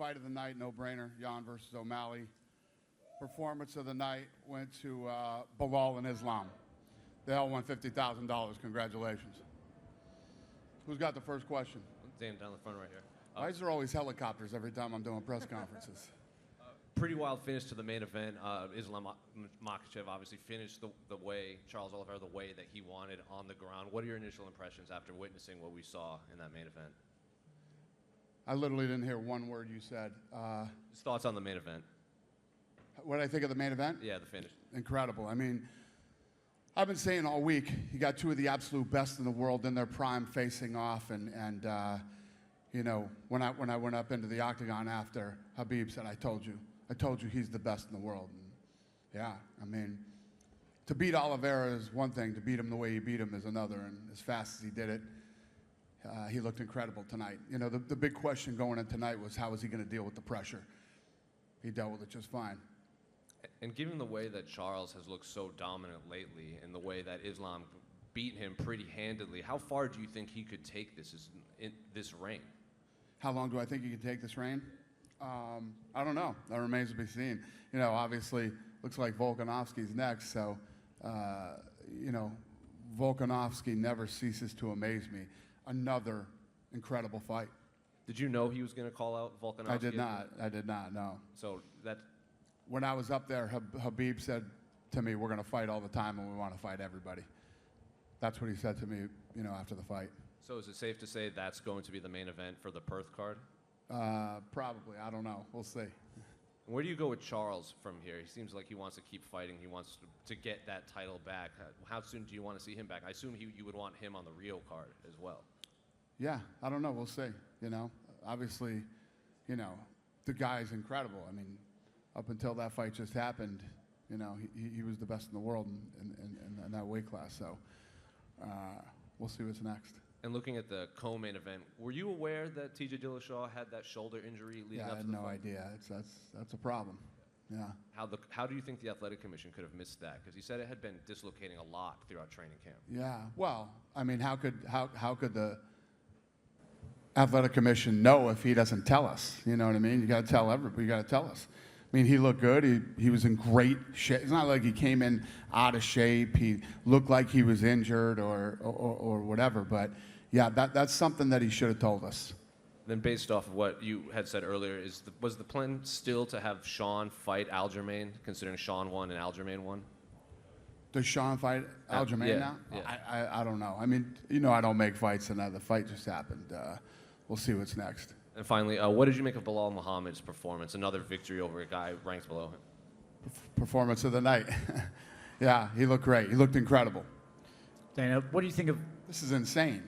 Fight of the night, no-brainer, Jan versus O'Malley. Performance of the night went to Bilal and Islam. They all won $50,000. Congratulations. Who's got the first question? Dan down the front right here. Why is there always helicopters every time I'm doing press conferences? Pretty wild finish to the main event. Islam Makhachev obviously finished the way, Charles Oliveira, the way that he wanted on the ground. What are your initial impressions after witnessing what we saw in that main event? I literally didn't hear one word you said. His thoughts on the main event? What did I think of the main event? Yeah, the finish. Incredible. I mean, I've been saying all week, you got two of the absolute best in the world in their prime facing off, and you know, when I went up into the octagon after, Habib said, I told you he's the best in the world. And yeah, I mean, to beat Oliveira is one thing, to beat him the way he beat him is another, and as fast as he did it, he looked incredible tonight. You know, the big question going in tonight was how was he going to deal with the pressure? He dealt with it just fine. And given the way that Charles has looked so dominant lately and the way that Islam beat him pretty handedly, how far do you think he could take this reign? How long do I think he could take this reign? I don't know. That remains to be seen. You know, obviously, looks like Volkanovski's next, so, you know, Volkanovski never ceases to amaze me. Another incredible fight. Did you know he was going to call out Volkanovski? I did not, no. So that... When I was up there, Habib said to me, we're going to fight all the time and we want to fight everybody. That's what he said to me, you know, after the fight. So is it safe to say that's going to be the main event for the Perth card? Probably. I don't know. We'll see. Where do you go with Charles from here? He seems like he wants to keep fighting. He wants to get that title back. How soon do you want to see him back? I assume you would want him on the Rio card as well. Yeah, I don't know. We'll see. You know, obviously, you know, the guy's incredible. I mean, up until that fight just happened, you know, he was the best in the world in that weight class. So we'll see what's next. And looking at the co-main event, were you aware that TJ Dillashaw had that shoulder injury leading up to the fight? I had no idea. That's a problem. Yeah. How do you think the Athletic Commission could have missed that? Because he said it had been dislocating a lot throughout training camp. Yeah. Well, I mean, how could the Athletic Commission know if he doesn't tell us? You know what I mean? You got to tell everybody. You got to tell us. I mean, he looked good. He was in great shape. It's not like he came in out of shape. He looked like he was injured or whatever. But yeah, that's something that he should have told us. Then, based off of what you had said earlier, was the plan still to have Sean fight Aljamain, considering Sean won and Aljamain won? Does Sean fight Aljamain now? Yeah. I don't know. I mean, you know, I don't make fights, and the fight just happened. We'll see what's next. And finally, what did you make of Bilal Muhammad's performance? Another victory over a guy ranked below him. Performance of the night. Yeah, he looked great. He looked incredible. Dana, what do you think of... This is insane.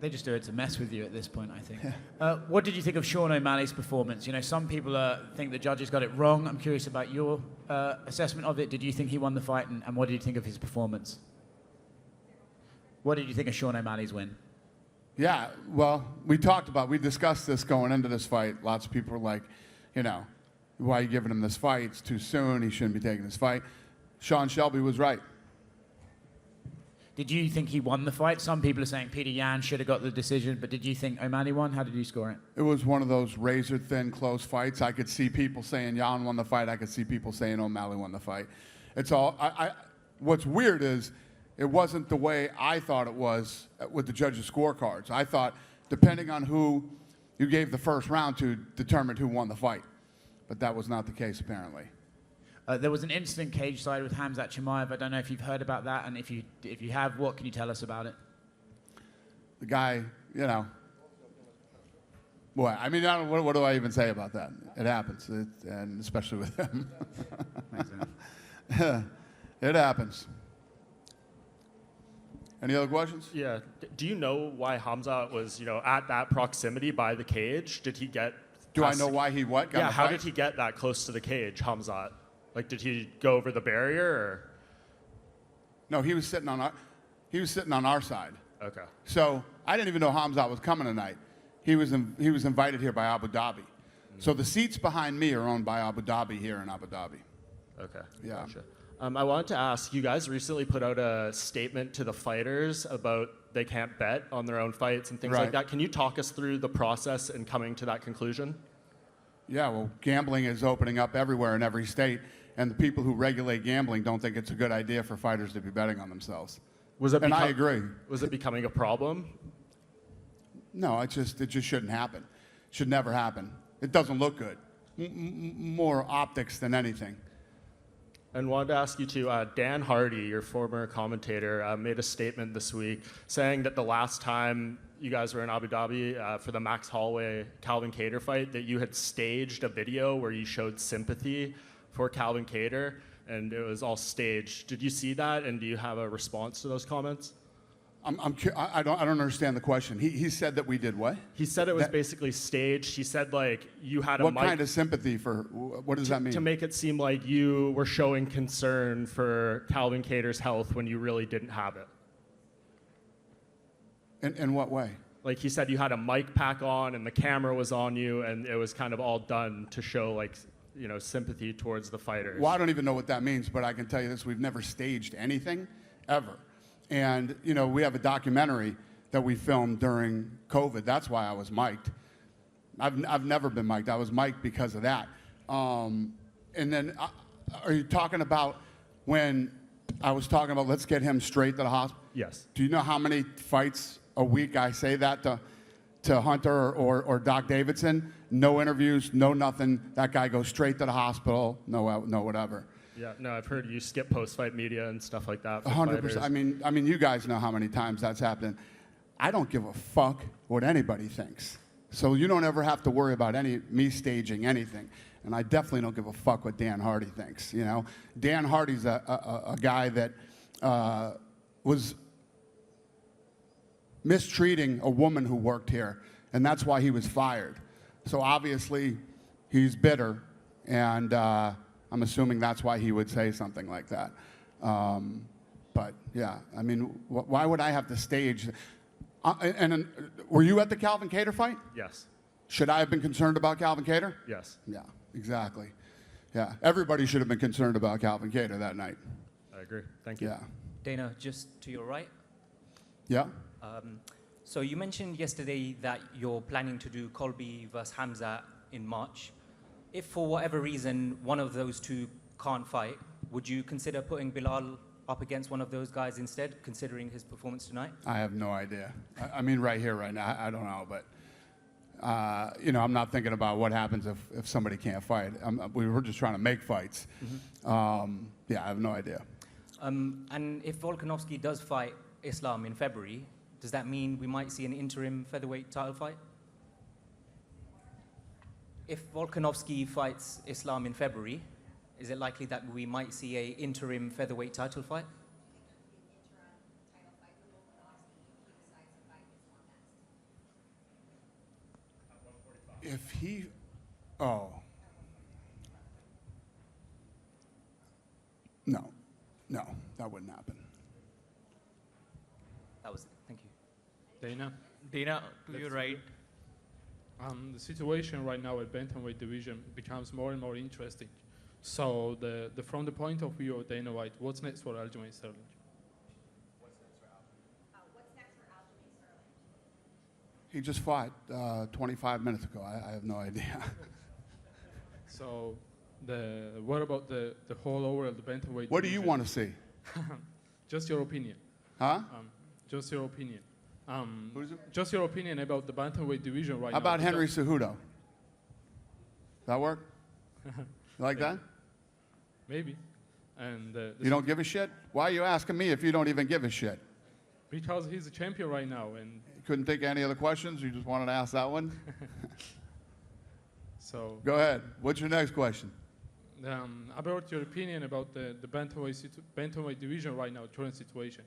They just do it to mess with you at this point, I think. What did you think of Sean O'Malley's performance? You know, some people think the judges got it wrong. I'm curious about your assessment of it. Did you think he won the fight, and what did you think of his performance? What did you think of Sean O'Malley's win? Yeah, well, we discussed this going into this fight. Lots of people were like, you know, why are you giving him this fight? It's too soon. He shouldn't be taking this fight. Sean Shelby was right. Did you think he won the fight? Some people are saying Peter Yan should have got the decision, but did you think O'Malley won? How did you score it? It was one of those razor-thin, close fights. I could see people saying Yan won the fight. I could see people saying O'Malley won the fight. It's all. What's weird is it wasn't the way I thought it was with the judges' scorecards. I thought, depending on who you gave the first round to, determined who won the fight. But that was not the case, apparently. There was an incident cage side with Khamzat Chimaev. I don't know if you've heard about that, and if you have, what can you tell us about it? The guy, you know, what? I mean, what do I even say about that? It happens, and especially with him. It happens. Any other questions? Yeah. Do you know why Khamzat was, you know, at that proximity by the cage? Did he get? Do I know why he what? Yeah. How did he get that close to the cage, Khamzat? Like, did he go over the barrier, or? No, he was sitting on our side. Okay. So I didn't even know Khamzat was coming tonight. He was invited here by Abu Dhabi. Mm-hmm. So the seats behind me are owned by Abu Dhabi here in Abu Dhabi. Okay. Yeah. Gotcha. I wanted to ask, you guys recently put out a statement to the fighters about they can't bet on their own fights and things Right. like that. Can you talk us through the process in coming to that conclusion? Yeah, well, gambling is opening up everywhere in every state, and the people who regulate gambling don't think it's a good idea for fighters to be betting on themselves. And I agree. Was it becoming a problem? No, it just shouldn't happen. Should never happen. It doesn't look good. More optics than anything. And wanted to ask you too, Dan Hardy, your former commentator, made a statement this week saying that the last time you guys were in Abu Dhabi for the Max Holloway-Calvin Kattar fight, that you had staged a video where you showed sympathy for Calvin Kattar, and it was all staged. Did you see that, and do you have a response to those comments? I don't understand the question. He said that we did what? He said it was basically staged. He said like you had a What mic kind of sympathy for? What does that mean? to make it seem like you were showing concern for Calvin Kattar's health when you really didn't have it. In what way? Like he said you had a mic pack on and the camera was on you and it was kind of all done to show like, you know, sympathy towards the fighters. Well, I don't even know what that means, but I can tell you this: we've never staged anything, ever. And you know, we have a documentary that we filmed during COVID. That's why I was mic'd. I've never been mic'd. I was mic'd because of that. And then, are you talking about when I was talking about let's get him straight to the hospital? Yes. Do you know how many fights a week I say that to Hunter or Doc Davidson? No interviews, no nothing. That guy goes straight to the hospital. No whatever. Yeah, no, I've heard you skip post-fight media and stuff like that. For 100%. fighters. I mean, you guys know how many times that's happened. I don't give a fuck what anybody thinks. So you don't ever have to worry about me staging anything. And I definitely don't give a fuck what Dan Hardy thinks. You know, Dan Hardy's a guy that was mistreating a woman who worked here, and that's why he was fired. So obviously, he's bitter, and I'm assuming that's why he would say something like that. But yeah, I mean, why would I have to stage? Were you at the Calvin Kattar fight? Yes. Should I have been concerned about Calvin Kattar? Yes. Yeah, exactly. Yeah, everybody should have been concerned about Calvin Kattar that night. I agree. Thank you. Yeah. Dana, just to your right. Yeah. So you mentioned yesterday that you're planning to do Colby versus Hamza in March. If for whatever reason one of those two can't fight, would you consider putting Bilal up against one of those guys instead, considering his performance tonight? I have no idea. I mean, right here, right now, I don't know, but you know, I'm not thinking about what happens if somebody can't fight. We were just trying to make fights. Yeah, I have no idea. And if Volkanovski does fight Islam in February, does that mean we might see an interim featherweight title fight? If Volkanovski fights Islam in February, is it likely that we might see an interim featherweight title fight? If he, oh, no, that wouldn't happen. That was it. Thank you. Dana, to your right. The situation right now at bantamweight division becomes more and more interesting. So, from the point of view of Dana White, what's next for Aljamain Sterling? He just fought 25 minutes ago. I have no idea. So, what about the whole overall the bantamweight? What do you division? want to see? Just your opinion. Huh? Just your opinion. Who's it? Just your opinion about the bantamweight division right How now. about Henry Cejudo? That work? You like that? Maybe. And You don't give a shit? Why are you asking me if you don't even give a shit? because he's a champion right now, and You couldn't think of any other questions? You just wanted to ask that one? so Go ahead. What's your next question? about your opinion about the bantamweight division right now, current situation.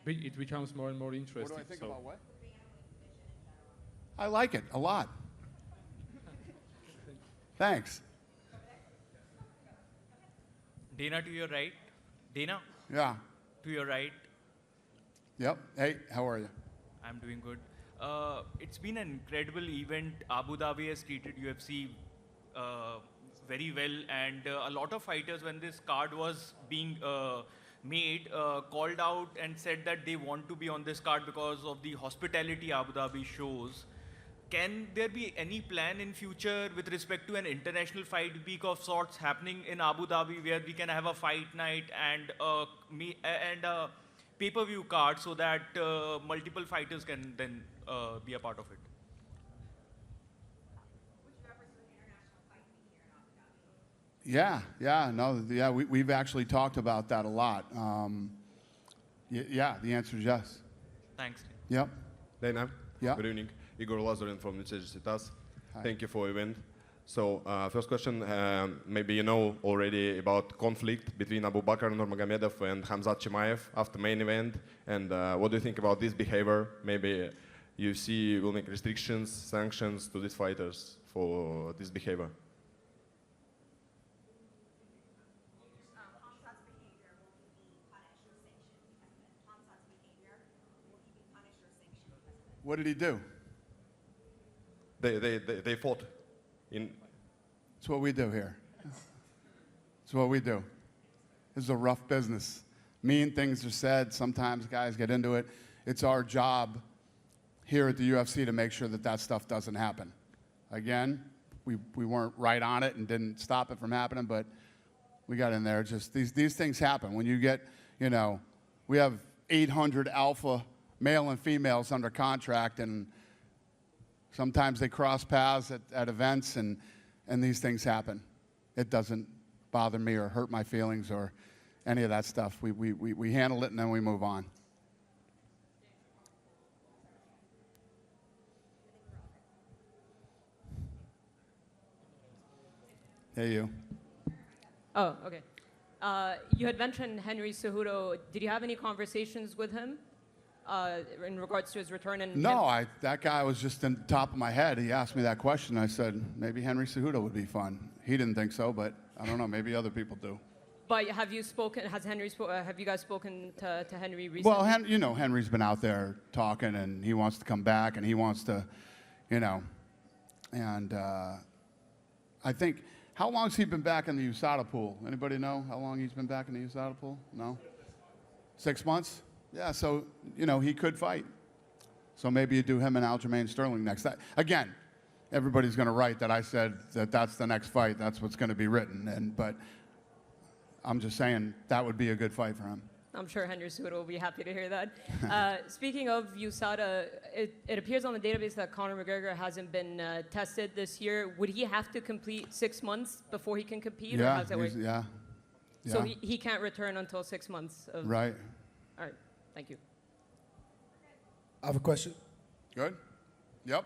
It becomes more and more interesting. What do I think so about what? I like it a lot. Thanks. Dana, to your right. Dana, Yeah. to your right. Yep. Hey, how are you? I'm doing good. It's been an incredible event. Abu Dhabi has treated UFC very well, and a lot of fighters, when this card was being made called out and said that they want to be on this card because of the hospitality Abu Dhabi shows. Can there be any plan in future with respect to an international fight week of sorts happening in Abu Dhabi where we can have a fight night and a pay-per-view card so that multiple fighters can then be a part of it? We've actually talked about that a lot. Yeah, the answer is yes. Thanks. Yep. Dana, Yeah. good evening. Igor Lazarin from Necessitas. Thank you for the event. So, first question, maybe you know already about conflict between Abu Bakr Nurmagomedov and Khamzat Chimaev after main event. And what do you think about this behavior? Maybe UFC will make restrictions, sanctions to these fighters for this behavior. What did he do? They fought in. It's what we do here. It's what we do. This is a rough business. Mean things are said. Sometimes guys get into it. It's our job here at the UFC to make sure that that stuff doesn't happen. Again, we weren't right on it and didn't stop it from happening, but we got in there. Just these things happen. When you get, we have 800 alpha male and females under contract, and sometimes they cross paths at events, and these things happen. It doesn't bother me or hurt my feelings or any of that stuff. We handle it and then we move on. Hey, you. Oh, okay. You had mentioned Henry Cejudo. Did you have any conversations with him in regards to his return? No, that guy was just in the top of my head. He asked me that question. I said, maybe Henry Cejudo would be fun. He didn't think so, but I don't know. Maybe other people do. But have you spoken? Have you guys spoken to Henry recently? Well, Henry's been out there talking, and he wants to come back, and he wants to, and I think. How long's he been back in the USADA pool? Anybody know how long he's been back in the USADA pool? No? 6 months? Yeah, so, he could fight. So maybe you do him and Aljamain Sterling next. Again, everybody's going to write that I said that that's the next fight. That's what's going to be written. But I'm just saying that would be a good fight for him. I'm sure Henry Cejudo will be happy to hear that. Speaking of USADA, it appears on the database that Conor McGregor hasn't been tested this year. Would he have to complete 6 months before he can compete? Yeah, or how's that work? yeah. So he can't return until 6 months of... Right. All right. Thank you. I have a question. Good? Yep.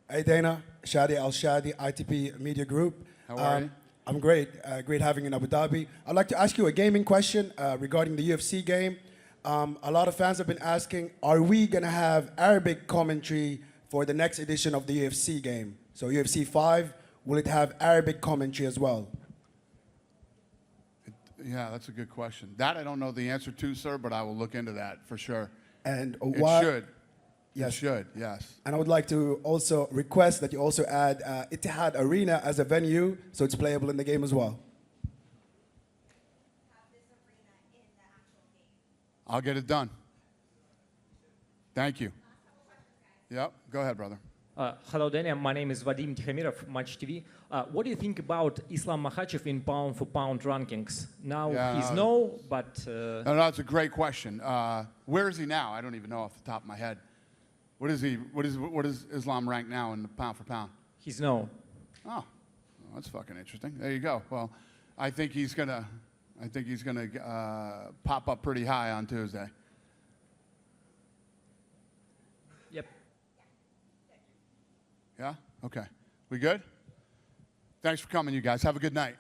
Hey, Dana. Shadi Al-Shadi, ITP Media Group. How are you? I'm great. Great having you in Abu Dhabi. I'd like to ask you a gaming question regarding the UFC game. A lot of fans have been asking, are we going to have Arabic commentary for the next edition of the UFC game? So UFC 5, will it have Arabic commentary as well? Yeah, that's a good question. That I don't know the answer to, sir, but I will look into that for sure. And It should. Yes. It should, yes. And I would like to also request that you also add Etihad Arena as a venue so it's playable in the game as well. I'll get it done. Thank you. Yep, go ahead, brother. Hello, Daniel. My name is Vadim Tikhamirov from Match TV. What do you think about Islam Makhachev in pound-for-pound rankings? Now he's no, but... No, that's a great question. Where is he now? I don't even know off the top of my head. What is Islam ranked now in the pound for pound? He's no. Oh, well, that's fucking interesting. There you go. Well, I think he's gonna pop up pretty high on Tuesday. Yep. Yeah? Okay. We good? Thanks for coming, you guys. Have a good night.